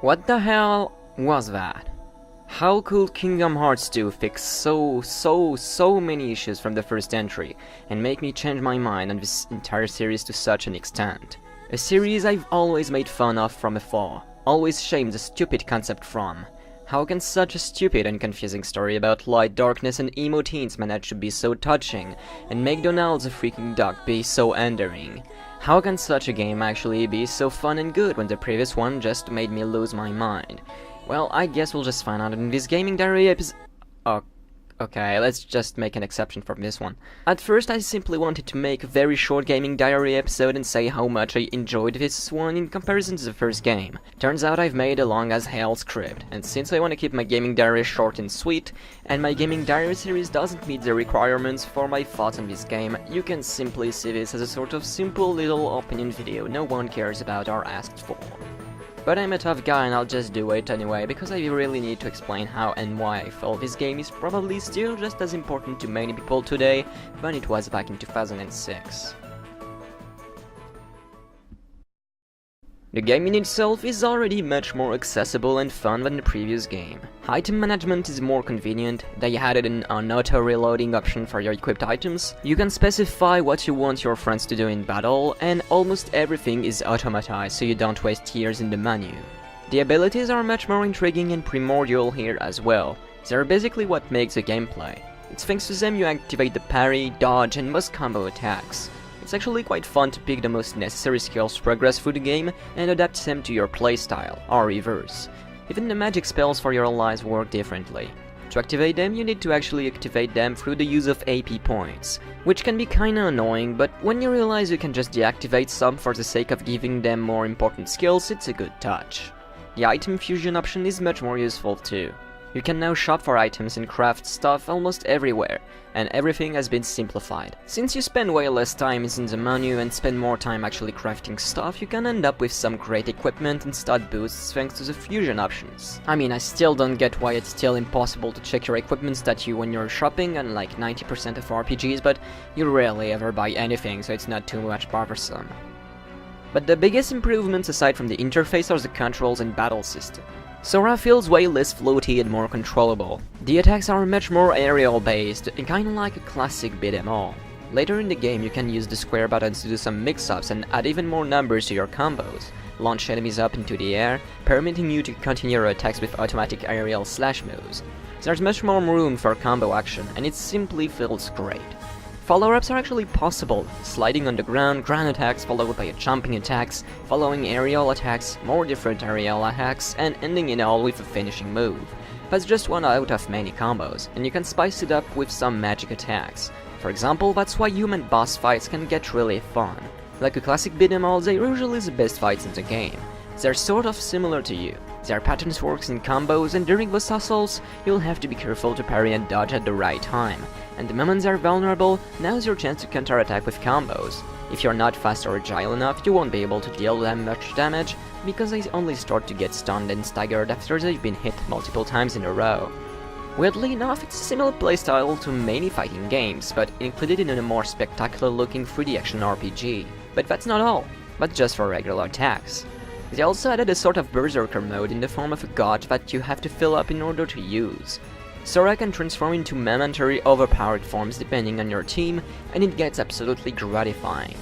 What the hell was that? How could Kingdom Hearts 2 fix so many issues from the first entry and make me change my mind on this entire series to such an extent? A series I've always made fun of from afar, always shamed the stupid concept from. How can such a stupid and confusing story about light, darkness and emo teens manage to be so touching and make Donald the freaking duck be so endearing? How can such a game actually be so fun and good when the previous one just made me lose my mind? Well, I guess we'll just find out in this gaming diary episode. Okay, let's just make an exception from this one. At first, I simply wanted to make a very short gaming diary episode and say how much I enjoyed this one in comparison to the first game. Turns out I've made a long as hell script, and since I want to keep my gaming diary short and sweet, and my gaming diary series doesn't meet the requirements for my thoughts on this game, you can simply see this as a sort of simple little opinion video no one cares about or asked for. But I'm a tough guy and I'll just do it anyway, because I really need to explain how and why I feel this game is probably still just as important to many people today than it was back in 2006. The game in itself is already much more accessible and fun than the previous game. Item management is more convenient, they added an auto-reloading option for your equipped items, you can specify what you want your friends to do in battle, and almost everything is automatized so you don't waste years in the menu. The abilities are much more intriguing and primordial here as well. They're basically what makes the gameplay. It's thanks to them you activate the parry, dodge and most combo attacks. It's actually quite fun to pick the most necessary skills to progress through the game and adapt them to your playstyle, or reverse. Even the magic spells for your allies work differently. To activate them, you need to actually activate them through the use of AP points, which can be kinda annoying, but when you realize you can just deactivate some for the sake of giving them more important skills, it's a good touch. The item fusion option is much more useful too. You can now shop for items and craft stuff almost everywhere, and everything has been simplified. Since you spend way less time in the menu and spend more time actually crafting stuff, you can end up with some great equipment and stat boosts thanks to the fusion options. I mean, I still don't get why it's still impossible to check your equipment stat when you're shopping, unlike 90% of RPGs, but you rarely ever buy anything, so it's not too much bothersome. But the biggest improvements aside from the interface are the controls and battle system. Sora feels way less floaty and more controllable. The attacks are much more aerial based, and kinda like a classic beat 'em all. Later in the game you can use the square buttons to do some mix-ups and add even more numbers to your combos, launch enemies up into the air, permitting you to continue your attacks with automatic aerial slash moves. There's much more room for combo action, and it simply feels great. Follow-ups are actually possible, sliding on the ground, ground attacks followed by jumping attacks, following aerial attacks, more different aerial attacks, and ending it all with a finishing move. That's just one out of many combos, and you can spice it up with some magic attacks. For example, that's why human boss fights can get really fun. Like a classic beat 'em all, they're usually the best fights in the game. They're sort of similar to you. Their patterns works in combos, and during boss assaults, you'll have to be careful to parry and dodge at the right time. And the moment they're vulnerable, now's your chance to counterattack with combos. If you're not fast or agile enough, you won't be able to deal them much damage, because they only start to get stunned and staggered after they've been hit multiple times in a row. Weirdly enough, it's a similar playstyle to many fighting games, but included in a more spectacular looking 3D action RPG. But that's not all, but just for regular attacks. They also added a sort of berserker mode in the form of a god that you have to fill up in order to use. Sora can transform into momentary overpowered forms depending on your team, and it gets absolutely gratifying.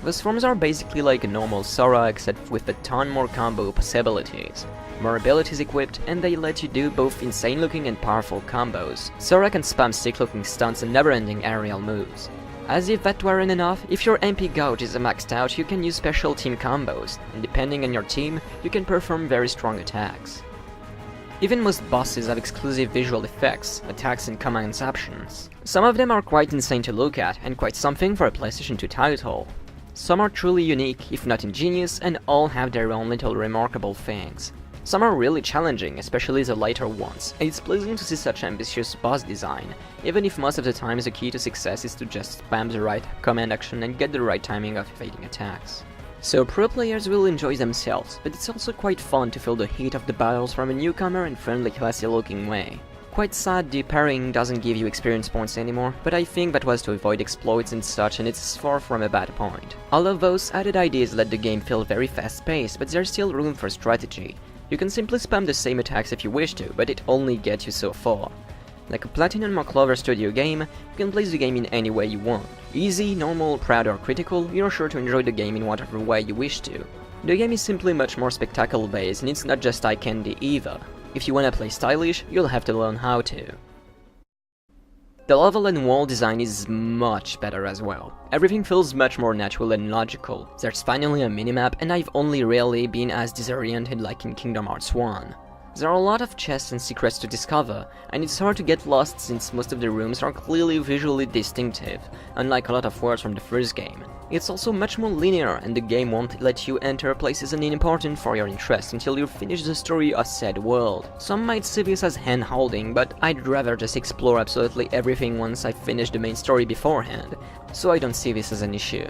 Those forms are basically like a normal Sora except with a ton more combo possibilities. More abilities equipped, and they let you do both insane looking and powerful combos. Sora can spam sick looking stunts and never ending aerial moves. As if that weren't enough, if your MP gauge is maxed out, you can use special team combos, and depending on your team, you can perform very strong attacks. Even most bosses have exclusive visual effects, attacks and commands options. Some of them are quite insane to look at, and quite something for a PlayStation 2 title. Some are truly unique, if not ingenious, and all have their own little remarkable things. Some are really challenging, especially the later ones, and it's pleasing to see such ambitious boss design, even if most of the times the key to success is to just spam the right command action and get the right timing of evading attacks. So pro players will enjoy themselves, but it's also quite fun to feel the heat of the battles from a newcomer and friendly classy looking way. Quite sad the parrying doesn't give you experience points anymore, but I think that was to avoid exploits and such, and it's far from a bad point. All of those added ideas let the game feel very fast paced, but there's still room for strategy. You can simply spam the same attacks if you wish to, but it only gets you so far. Like a Platinum or Clover Studio game, you can play the game in any way you want. Easy, normal, proud or critical, you're sure to enjoy the game in whatever way you wish to. The game is simply much more spectacle based, and it's not just eye candy either. If you wanna play stylish, you'll have to learn how to. The level and world design is much better as well. Everything feels much more natural and logical. There's finally a minimap, and I've only rarely been as disoriented like in Kingdom Hearts 1. There are a lot of chests and secrets to discover, and it's hard to get lost since most of the rooms are clearly visually distinctive, unlike a lot of worlds from the first game. It's also much more linear, and the game won't let you enter places unimportant for your interest until you finish the story of said world. Some might see this as hand-holding, but I'd rather just explore absolutely everything once I finish the main story beforehand, so I don't see this as an issue.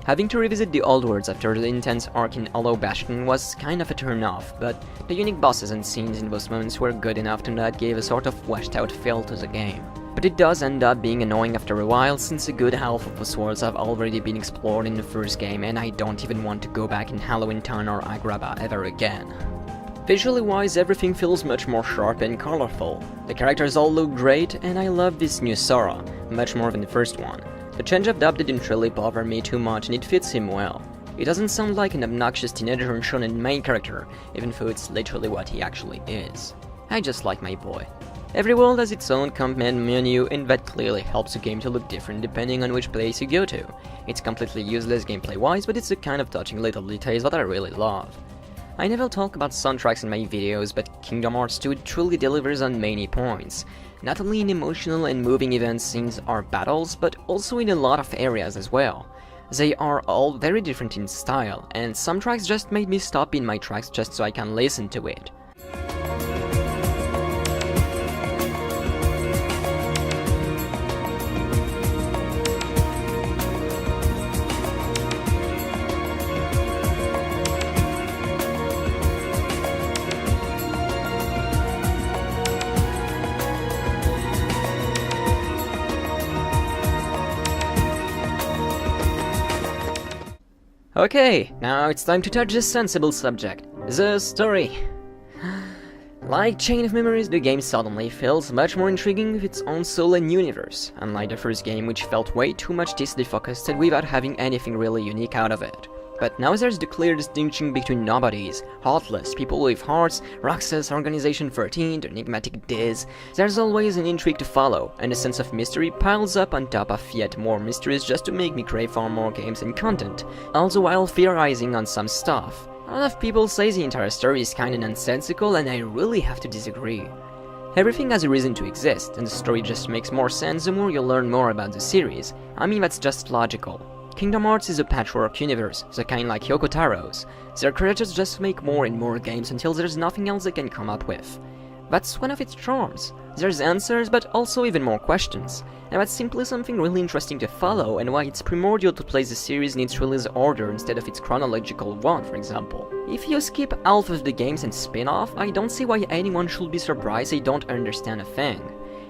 Having to revisit the old worlds after the intense arc in Hollow Bastion was kind of a turn-off, but the unique bosses and scenes in those moments were good enough to not give a sort of washed-out feel to the game. But it does end up being annoying after a while, since a good half of those worlds have already been explored in the first game, and I don't even want to go back in Halloween Town or Agrabah ever again. Visually wise, everything feels much more sharp and colorful. The characters all look great, and I love this new Sora, much more than the first one. The change of dub didn't really bother me too much, and it fits him well. He doesn't sound like an obnoxious teenager and shonen main character, even though it's literally what he actually is. I just like my boy. Every world has its own command menu, and that clearly helps the game to look different depending on which place you go to. It's completely useless gameplay-wise, but it's the kind of touching little details that I really love. I never talk about soundtracks in my videos, but Kingdom Hearts 2 truly delivers on many points. Not only in emotional and moving event scenes or battles, but also in a lot of areas as well. They are all very different in style, and some tracks just made me stop in my tracks just so I can listen to it. Okay, now it's time to touch a sensible subject, the story. Like Chain of Memories, the game suddenly feels much more intriguing with its own soul and universe, unlike the first game, which felt way too much Disney focused and without having anything really unique out of it. But now there's the clear distinction between nobodies, heartless, people with hearts, Roxas, Organization 13, the enigmatic Diz. There's always an intrigue to follow, and a sense of mystery piles up on top of yet more mysteries just to make me crave for more games and content, all the while theorizing on some stuff. A lot of people say the entire story is kinda nonsensical, and I really have to disagree. Everything has a reason to exist, and the story just makes more sense the more you learn more about the series. I mean, that's just logical. Kingdom Hearts is a patchwork universe, the kind like Yoko Taro's. Their creators just make more and more games until there's nothing else they can come up with. That's one of its charms. There's answers, but also even more questions. And that's simply something really interesting to follow, and why it's primordial to play the series in its release order instead of its chronological one, for example. If you skip half of the games and spin-off, I don't see why anyone should be surprised they don't understand a thing.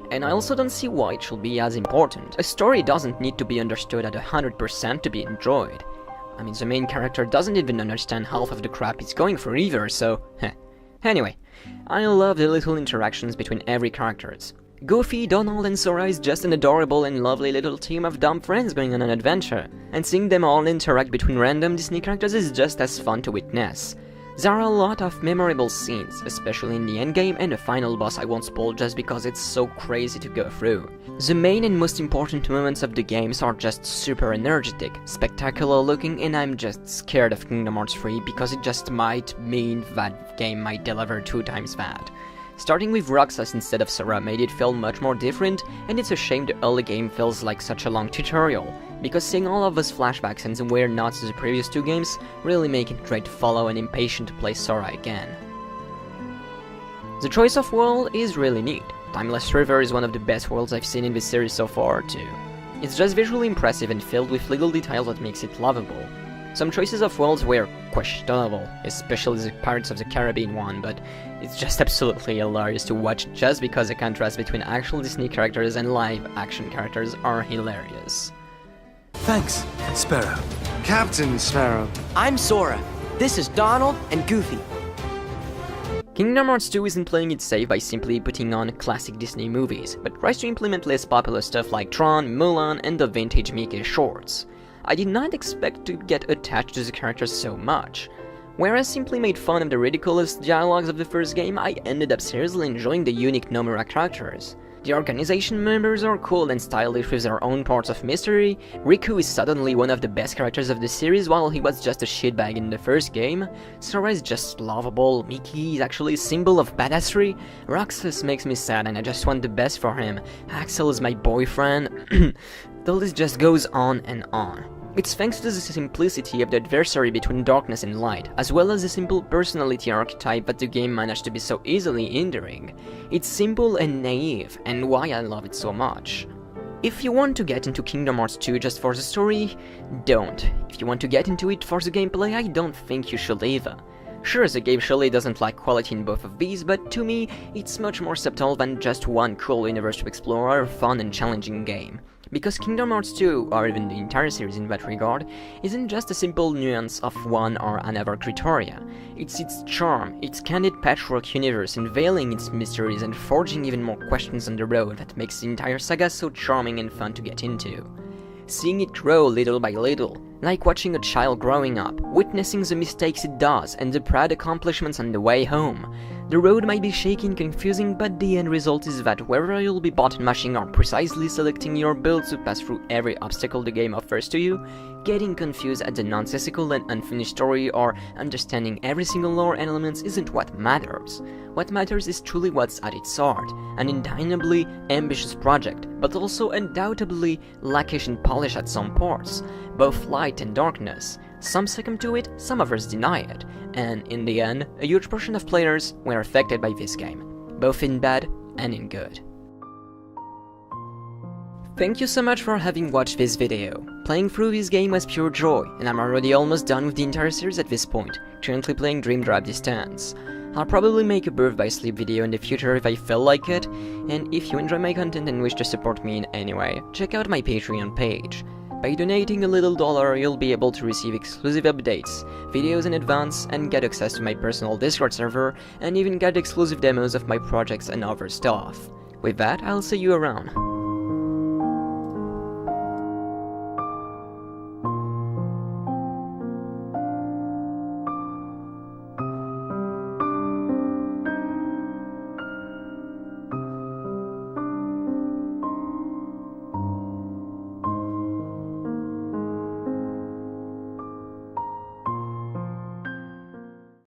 And I also don't see why it should be as important. A story doesn't need to be understood at 100% to be enjoyed. I mean, the main character doesn't even understand half of the crap he's going for either, so heh. Anyway, I love the little interactions between every characters. Goofy, Donald and Sora is just an adorable and lovely little team of dumb friends going on an adventure, and seeing them all interact between random Disney characters is just as fun to witness. There are a lot of memorable scenes, especially in the endgame and the final boss I won't spoil just because it's so crazy to go through. The main and most important moments of the games are just super energetic, spectacular looking, and I'm just scared of Kingdom Hearts 3 because it just might mean that game might deliver 2 times that. Starting with Roxas instead of Sora made it feel much more different, and it's a shame the early game feels like such a long tutorial, because seeing all of those flashbacks and the weird nods to the previous 2 games really make it great to follow and impatient to play Sora again. The choice of world is really neat. Timeless River is one of the best worlds I've seen in this series so far too. It's just visually impressive and filled with little details that makes it lovable. Some choices of worlds were questionable, especially the Pirates of the Caribbean one, but it's just absolutely hilarious to watch just because the contrast between actual Disney characters and live-action characters are hilarious. Thanks, Sparrow. Captain Sparrow. I'm Sora. This is Donald and Goofy. Kingdom Hearts 2 isn't playing it safe by simply putting on classic Disney movies, but tries to implement less popular stuff like Tron, Mulan, and the vintage Mickey shorts. I did not expect to get attached to the characters so much. Whereas simply made fun of the ridiculous dialogues of the first game, I ended up seriously enjoying the unique Nomura characters. The organization members are cool and stylish with their own parts of mystery. Riku is suddenly one of the best characters of the series while he was just a shitbag in the first game. Sora is just lovable, Mickey is actually a symbol of badassery, Roxas makes me sad and I just want the best for him, Axel is my boyfriend, the list just goes on and on. It's thanks to the simplicity of the adversary between darkness and light, as well as the simple personality archetype that the game managed to be so easily endearing. It's simple and naive, and why I love it so much. If you want to get into Kingdom Hearts 2 just for the story, don't. If you want to get into it for the gameplay, I don't think you should either. Sure, the game surely doesn't lack quality in both of these, but to me, it's much more subtle than just one cool universe to explore or a fun and challenging game. Because Kingdom Hearts 2, or even the entire series in that regard, isn't just a simple nuance of one or another criteria. It's its charm, its candid patchwork universe unveiling its mysteries and forging even more questions on the road that makes the entire saga so charming and fun to get into. Seeing it grow little by little, like watching a child growing up, witnessing the mistakes it does and the proud accomplishments on the way home. The road might be shaky and confusing, but the end result is that whether you'll be button mashing or precisely selecting your build to pass through every obstacle the game offers to you, getting confused at the nonsensical and unfinished story, or understanding every single lore element isn't what matters. What matters is truly what's at its heart, an undeniably ambitious project, but also undoubtedly lackish in polish at some parts, both light and darkness. Some succumb to it, some others deny it, and in the end, a huge portion of players were affected by this game, both in bad and in good. Thank you so much for having watched this video. Playing through this game was pure joy, and I'm already almost done with the entire series at this point, currently playing Dream Drop Distance. I'll probably make a birth by sleep video in the future if I feel like it, and if you enjoy my content and wish to support me in any way, check out my Patreon page. By donating a little dollar, you'll be able to receive exclusive updates, videos in advance, and get access to my personal Discord server, and even get exclusive demos of my projects and other stuff. With that, I'll see you around.